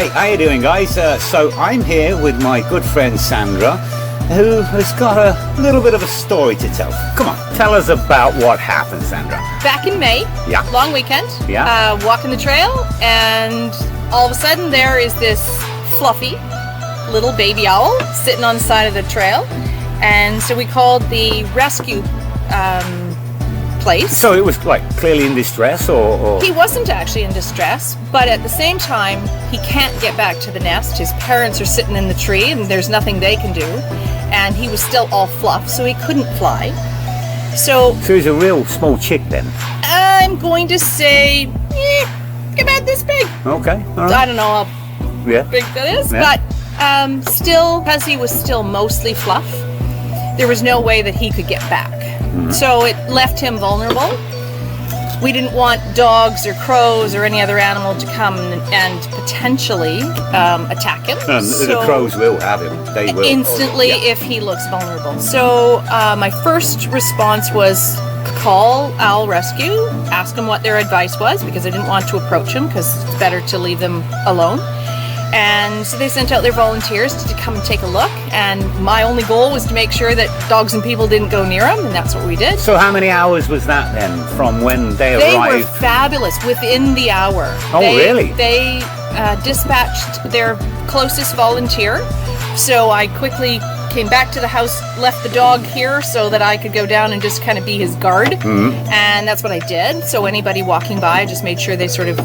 Hey, how you doing, guys? So I'm here with my good friend Sandra, who has got a little bit of a story to tell. Come on, tell us about what happened, Sandra. Back in May, Yeah. long weekend, Yeah. walking the trail, and all of a sudden there is this fluffy little baby owl sitting on the side of the trail, and so we called the rescue place. So it was like clearly in distress, or... He wasn't actually in distress, but at the same time, he can't get back to the nest. His parents are sitting in the tree, and there's nothing they can do, and he was still all fluff, so he couldn't fly. So he's a real small chick then. I'm going to say, about this big. Okay, all right. I don't know how Yeah. big that is, Yeah. but still, because he was still mostly fluff, there was no way that he could get back. So it left him vulnerable. We didn't want dogs or crows or any other animal to come and potentially attack him. And the crows will have him. They will. Instantly Yeah. if he looks vulnerable. So my first response was call Owl Rescue, ask them what their advice was, because I didn't want to approach him because it's better to leave them alone. And so they sent out their volunteers to come and take a look, and my only goal was to make sure that dogs and people didn't go near him, and that's what we did. So how many hours was that then from when they They arrived? were fabulous within the hour. Oh, really? They dispatched their closest volunteer, so I quickly came back to the house, left the dog here so that I could go down and just kind of be his guard, and that's what I did. So anybody walking by, I just made sure they sort of,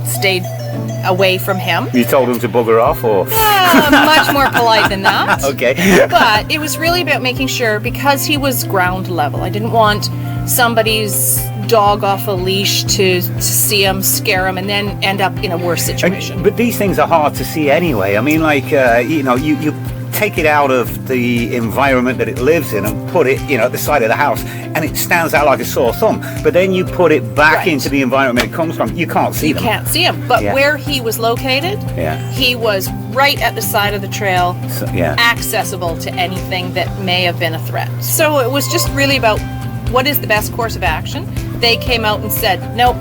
stayed away from him. You told them to bugger off, or? Much more polite than that. Okay. But it was really about making sure, because he was ground level, I didn't want somebody's dog off a leash to see him, scare him, and then end up in a worse situation. But these things are hard to see anyway. I mean, like, you take it out of the environment that it lives in and put it, at the side of the house, and it stands out like a sore thumb. But then you put it back Right. into the environment it comes from, you can't see them. You can't see him. But Yeah. where he was located, Yeah. he was right at the side of the trail, So, yeah. accessible to anything that may have been a threat. So it was just really about what is the best course of action. They came out and said, nope,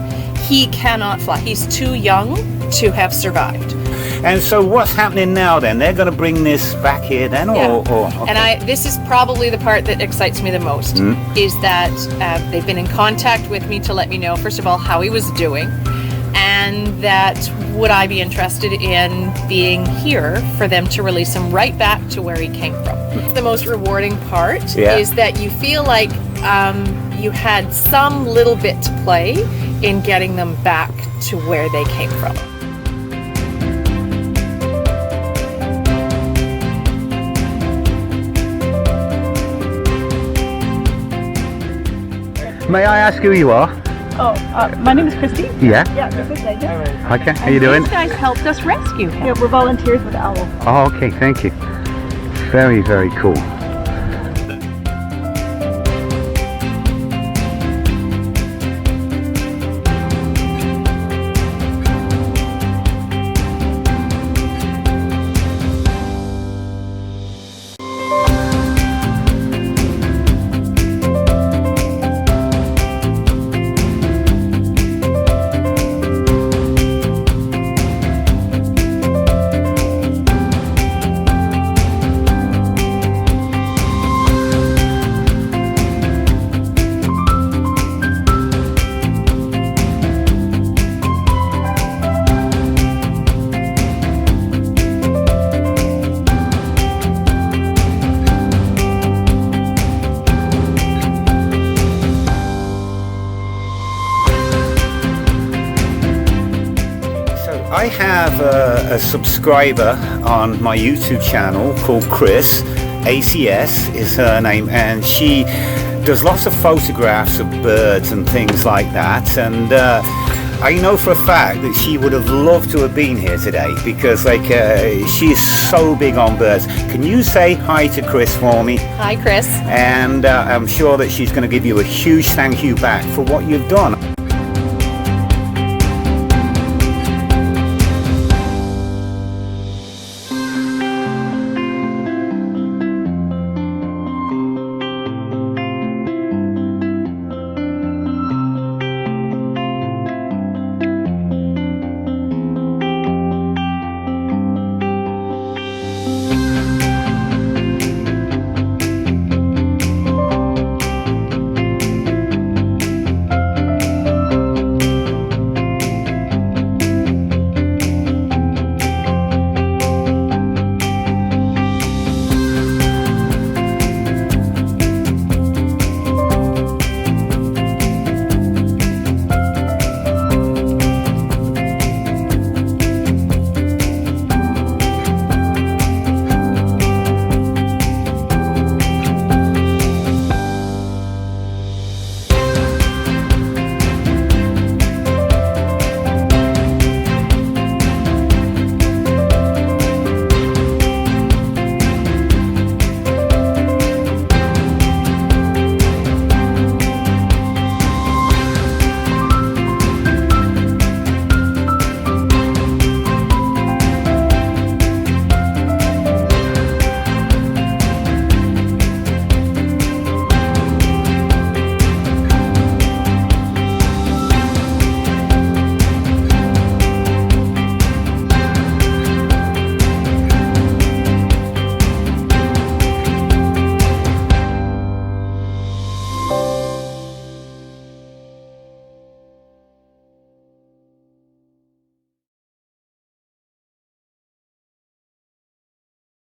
he cannot fly. He's too young to have survived. And so what's happening now then? They're going to bring this back here then, or? Okay. And this is probably the part that excites me the most, is that they've been in contact with me to let me know, first of all, how he was doing, and that would I be interested in being here for them to release him right back to where he came from. The most rewarding part is that you feel like you had some little bit to play in getting them back to where they came from. May I ask who you are? Oh, my name is Christy. Yeah. Yeah, this is Megan. Okay, how you doing? These guys helped us rescue him. Yeah, we're volunteers with Owl. Oh, okay, thank you. Very, very cool. I have a subscriber on my YouTube channel called Chris, ACS is her name, and she does lots of photographs of birds and things like that, and I know for a fact that she would have loved to have been here today because she's so big on birds. Can you say hi to Chris for me? Hi, Chris. And I'm sure that she's going to give you a huge thank you back for what you've done.